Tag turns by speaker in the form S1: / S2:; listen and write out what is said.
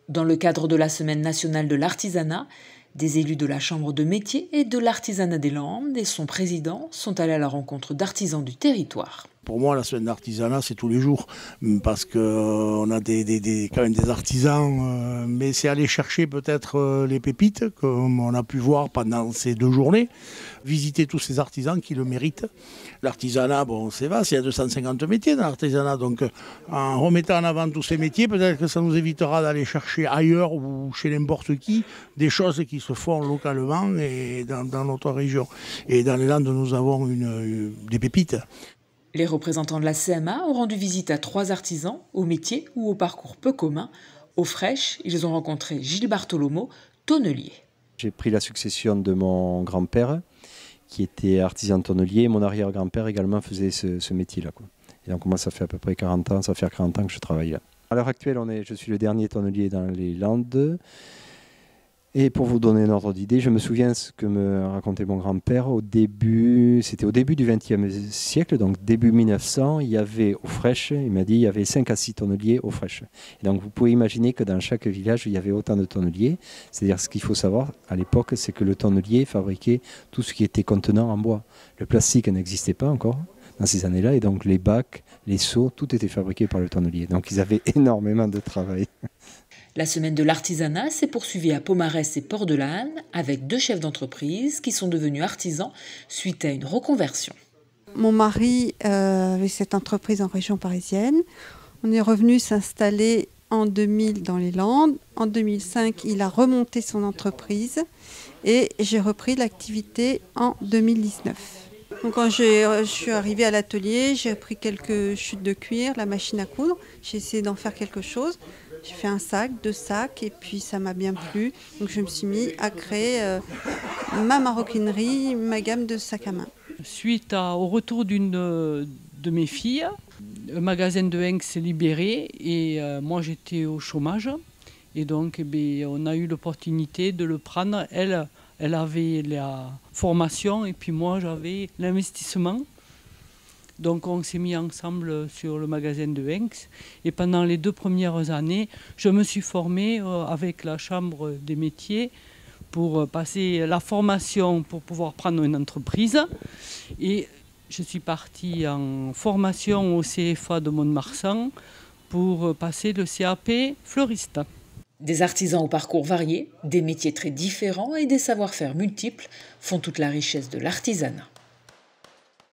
S1: Dans le cadre de la Semaine nationale de l'artisanat, des élus de la Chambre de métier et de l'artisanat des Landes et son président sont allés à la rencontre d'artisans du territoire.
S2: Pour moi, la semaine d'artisanat, c'est tous les jours, parce qu'on a quand même des artisans, mais c'est aller chercher peut-être les pépites, comme on a pu voir pendant ces 2 journées, visiter tous ces artisans qui le méritent. L'artisanat, bon, c'est vaste, il y a 250 métiers dans l'artisanat, donc en remettant en avant tous ces métiers, peut-être que ça nous évitera d'aller chercher ailleurs ou chez n'importe qui des choses qui se font localement et dans notre région. Et dans les Landes, nous avons des pépites.
S1: Les représentants de la CMA ont rendu visite à 3 artisans, au métier ou au parcours peu commun. Au Fraîche, ils ont rencontré Gilles Bartholomeau, tonnelier.
S3: J'ai pris la succession de mon grand-père, qui était artisan tonnelier. Mon arrière-grand-père également faisait ce métier-là. Et donc moi, ça fait à peu près 40 ans, ça fait 40 ans que je travaille là. À l'heure actuelle, je suis le dernier tonnelier dans les Landes. Et pour vous donner un ordre d'idée, je me souviens ce que me racontait mon grand-père c'était au début du XXe siècle, donc début 1900, il y avait au Fraîche, il m'a dit, il y avait 5 à 6 tonneliers au Fraîche. Et donc vous pouvez imaginer que dans chaque village, il y avait autant de tonneliers. C'est-à-dire ce qu'il faut savoir à l'époque, c'est que le tonnelier fabriquait tout ce qui était contenant en bois. Le plastique n'existait pas encore dans ces années-là, et donc les bacs, les seaux, tout était fabriqué par le tonnelier. Donc ils avaient énormément de travail.
S1: La semaine de l'artisanat s'est poursuivie à Pomarès et Port-de-la-Hanne avec 2 chefs d'entreprise qui sont devenus artisans suite à une reconversion.
S4: Mon mari avait cette entreprise en région parisienne. On est revenu s'installer en 2000 dans les Landes. En 2005, il a remonté son entreprise et j'ai repris l'activité en 2019. Donc quand je suis arrivée à l'atelier, j'ai pris quelques chutes de cuir, la machine à coudre. J'ai essayé d'en faire quelque chose. J'ai fait 1 sac, 2 sacs et puis ça m'a bien plu. Donc je me suis mis à créer ma maroquinerie, ma gamme de sacs à main.
S5: Suite au retour d'une de mes filles, le magasin de Henk s'est libéré et moi j'étais au chômage. Et donc on a eu l'opportunité de le prendre. Elle avait la formation et puis moi j'avais l'investissement. Donc on s'est mis ensemble sur le magasin de Henk. Et pendant les 2 premières années, je me suis formée avec la Chambre des métiers pour passer la formation pour pouvoir prendre une entreprise. Et je suis partie en formation au CFA de Mont-de-Marsan pour passer le CAP fleuriste.
S1: Des artisans au parcours varié, des métiers très différents et des savoir-faire multiples font toute la richesse de l'artisanat.